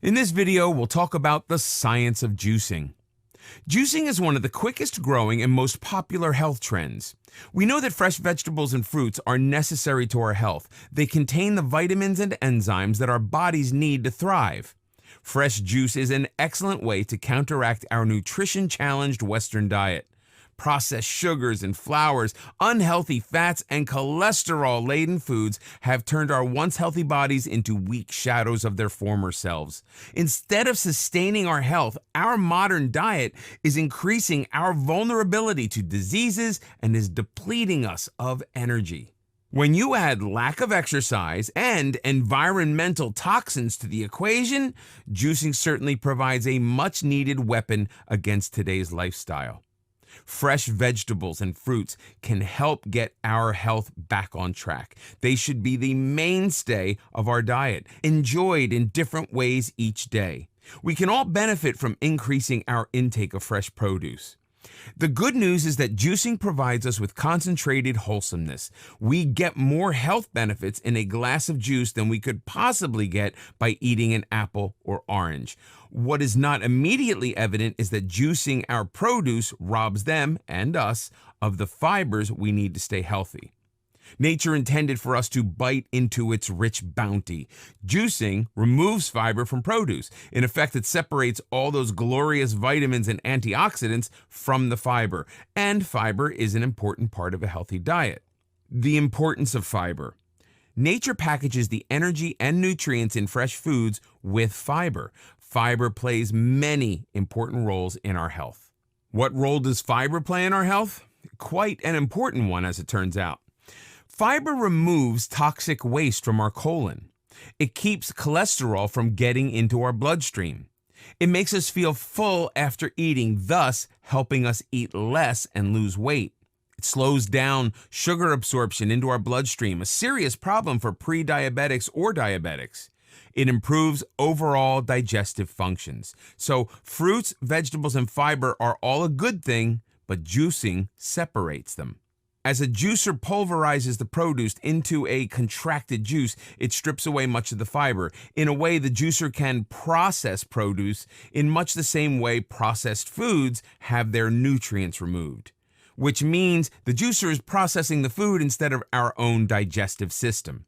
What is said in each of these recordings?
In this video, we'll talk about the science of juicing. Juicing is one of the quickest growing and most popular health trends. We know that fresh vegetables and fruits are necessary to our health. They contain the vitamins and enzymes that our bodies need to thrive. Fresh juice is an excellent way to counteract our nutrition-challenged Western diet. Processed sugars and flours, unhealthy fats, and cholesterol-laden foods have turned our once healthy bodies into weak shadows of their former selves. Instead of sustaining our health, our modern diet is increasing our vulnerability to diseases and is depleting us of energy. When you add lack of exercise and environmental toxins to the equation, juicing certainly provides a much-needed weapon against today's lifestyle. Fresh vegetables and fruits can help get our health back on track. They should be the mainstay of our diet, enjoyed in different ways each day. We can all benefit from increasing our intake of fresh produce. The good news is that juicing provides us with concentrated wholesomeness. We get more health benefits in a glass of juice than we could possibly get by eating an apple or orange. What is not immediately evident is that juicing our produce robs them, and us, of the fibers we need to stay healthy. Nature intended for us to bite into its rich bounty. Juicing removes fiber from produce. In effect, it separates all those glorious vitamins and antioxidants from the fiber. And fiber is an important part of a healthy diet. The importance of fiber. Nature packages the energy and nutrients in fresh foods with fiber. Fiber plays many important roles in our health. What role does fiber play in our health? Quite an important one, as it turns out. Fiber removes toxic waste from our colon. It keeps cholesterol from getting into our bloodstream. It makes us feel full after eating, thus helping us eat less and lose weight. It slows down sugar absorption into our bloodstream, a serious problem for pre-diabetics or diabetics. It improves overall digestive functions. So fruits, vegetables, and fiber are all a good thing, but juicing separates them. As a juicer pulverizes the produce into a contracted juice, it strips away much of the fiber. In a way, the juicer can process produce in much the same way processed foods have their nutrients removed, which means the juicer is processing the food instead of our own digestive system.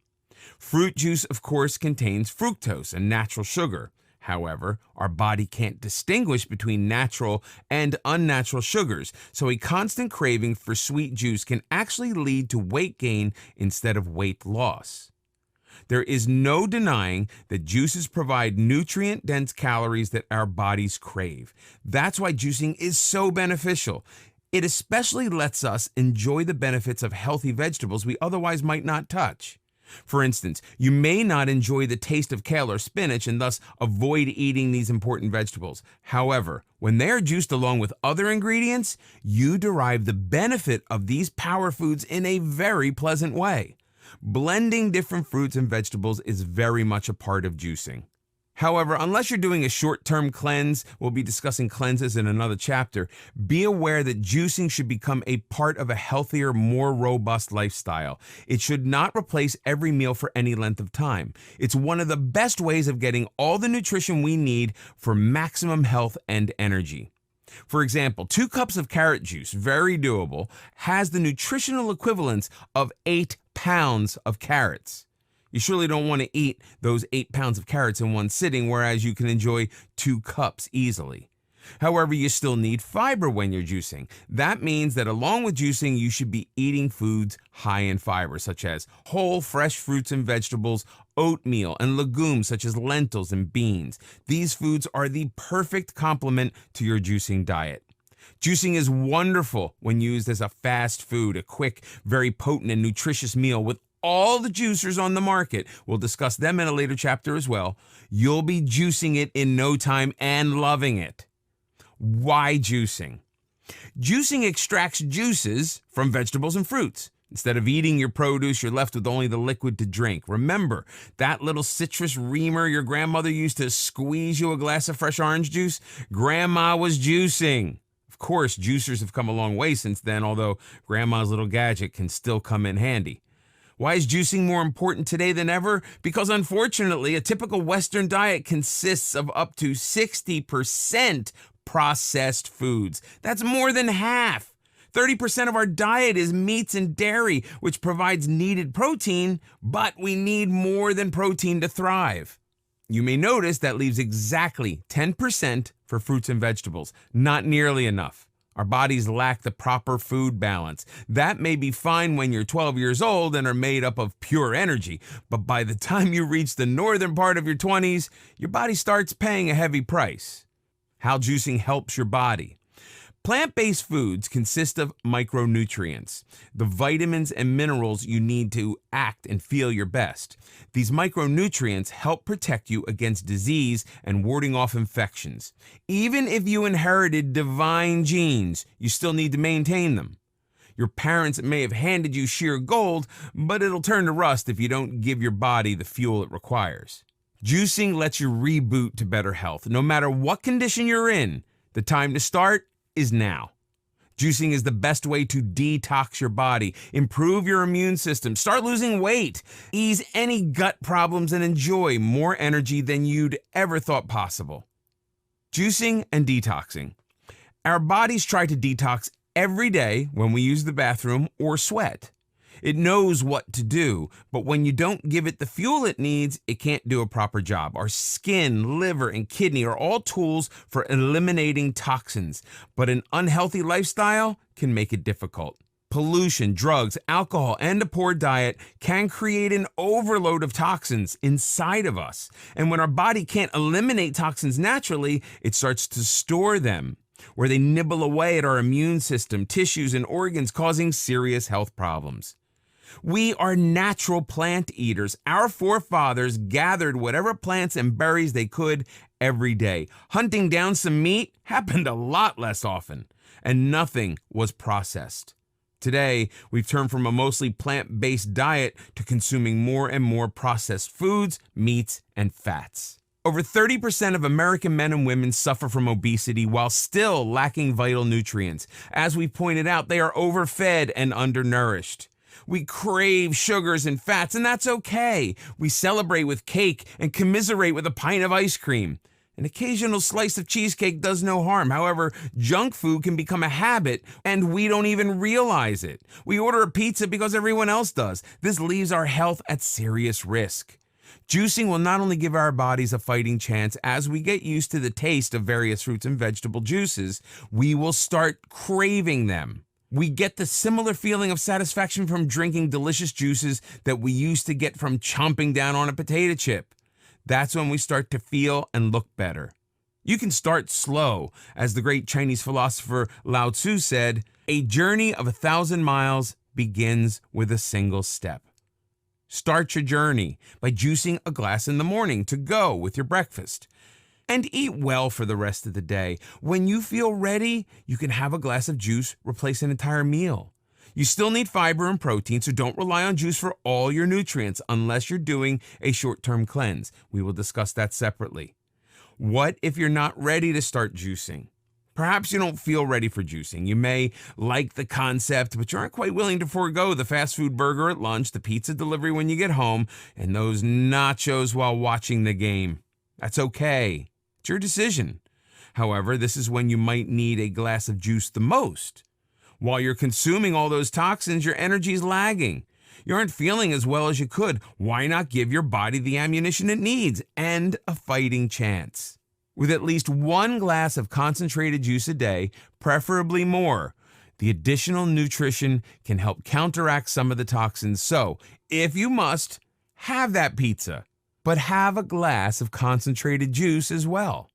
Fruit juice, of course, contains fructose, a natural sugar. However, our body can't distinguish between natural and unnatural sugars, so a constant craving for sweet juice can actually lead to weight gain instead of weight loss. There is no denying that juices provide nutrient-dense calories that our bodies crave. That's why juicing is so beneficial. It especially lets us enjoy the benefits of healthy vegetables we otherwise might not touch. For instance, you may not enjoy the taste of kale or spinach and thus avoid eating these important vegetables. However, when they are juiced along with other ingredients, you derive the benefit of these power foods in a very pleasant way. Blending different fruits and vegetables is very much a part of juicing. However, unless you're doing a short-term cleanse, we'll be discussing cleanses in another chapter, be aware that juicing should become a part of a healthier, more robust lifestyle. It should not replace every meal for any length of time. It's one of the best ways of getting all the nutrition we need for maximum health and energy. For example, 2 cups of carrot juice, very doable, has the nutritional equivalence of 8 pounds of carrots. You surely don't want to eat those 8 pounds of carrots in one sitting, whereas you can enjoy 2 cups easily. However, you still need fiber when you're juicing. That means that along with juicing, you should be eating foods high in fiber, such as whole, fresh fruits and vegetables, oatmeal, and legumes such as lentils and beans. These foods are the perfect complement to your juicing diet. Juicing is wonderful when used as a fast food, a quick, very potent and nutritious meal with all the juicers on the market. We'll discuss them in a later chapter as well. You'll be juicing it in no time and loving it. Why juicing? Juicing extracts juices from vegetables and fruits. Instead of eating your produce, you're left with only the liquid to drink. Remember that little citrus reamer your grandmother used to squeeze you a glass of fresh orange juice? Grandma was juicing. Of course, juicers have come a long way since then, although grandma's little gadget can still come in handy. Why is juicing more important today than ever? Because unfortunately, a typical Western diet consists of up to 60% processed foods. That's more than half. 30% of our diet is meats and dairy, which provides needed protein, but we need more than protein to thrive. You may notice that leaves exactly 10% for fruits and vegetables. Not nearly enough. Our bodies lack the proper food balance. That may be fine when you're 12 years old and are made up of pure energy, but by the time you reach the northern part of your 20s, your body starts paying a heavy price. How juicing helps your body. Plant-based foods consist of micronutrients, the vitamins and minerals you need to act and feel your best. These micronutrients help protect you against disease and warding off infections. Even if you inherited divine genes, you still need to maintain them. Your parents may have handed you sheer gold, but it'll turn to rust if you don't give your body the fuel it requires. Juicing lets you reboot to better health. No matter what condition you're in, the time to start is now. Juicing is the best way to detox your body, improve your immune system, start losing weight, ease any gut problems, and enjoy more energy than you'd ever thought possible. Juicing and detoxing. Our bodies try to detox every day when we use the bathroom or sweat. It knows what to do, but when you don't give it the fuel it needs, it can't do a proper job. Our skin, liver, and kidney are all tools for eliminating toxins, but an unhealthy lifestyle can make it difficult. Pollution, drugs, alcohol, and a poor diet can create an overload of toxins inside of us. And when our body can't eliminate toxins naturally, it starts to store them, where they nibble away at our immune system, tissues, and organs, causing serious health problems. We are natural plant eaters. Our forefathers gathered whatever plants and berries they could every day. Hunting down some meat happened a lot less often, and nothing was processed. Today, we've turned from a mostly plant-based diet to consuming more and more processed foods, meats, and fats. Over 30% of American men and women suffer from obesity while still lacking vital nutrients. As we pointed out, they are overfed and undernourished. We crave sugars and fats, and that's okay. We celebrate with cake and commiserate with a pint of ice cream. An occasional slice of cheesecake does no harm. However, junk food can become a habit, and we don't even realize it. We order a pizza because everyone else does. This leaves our health at serious risk. Juicing will not only give our bodies a fighting chance as we get used to the taste of various fruits and vegetable juices, we will start craving them. We get the similar feeling of satisfaction from drinking delicious juices that we used to get from chomping down on a potato chip. That's when we start to feel and look better. You can start slow. As the great Chinese philosopher Lao Tzu said, "A journey of 1,000 miles begins with a single step." Start your journey by juicing a glass in the morning to go with your breakfast. And eat well for the rest of the day. When you feel ready, you can have a glass of juice replace an entire meal. You still need fiber and protein, so don't rely on juice for all your nutrients unless you're doing a short-term cleanse. We will discuss that separately. What if you're not ready to start juicing? Perhaps you don't feel ready for juicing. You may like the concept, but you aren't quite willing to forego the fast food burger at lunch, the pizza delivery when you get home, and those nachos while watching the game. That's okay. It's your decision. However, this is when you might need a glass of juice the most. While you're consuming all those toxins, your energy is lagging. You aren't feeling as well as you could. Why not give your body the ammunition it needs and a fighting chance? With at least one glass of concentrated juice a day, preferably more, the additional nutrition can help counteract some of the toxins. So, if you must, have that pizza, but have a glass of concentrated juice as well.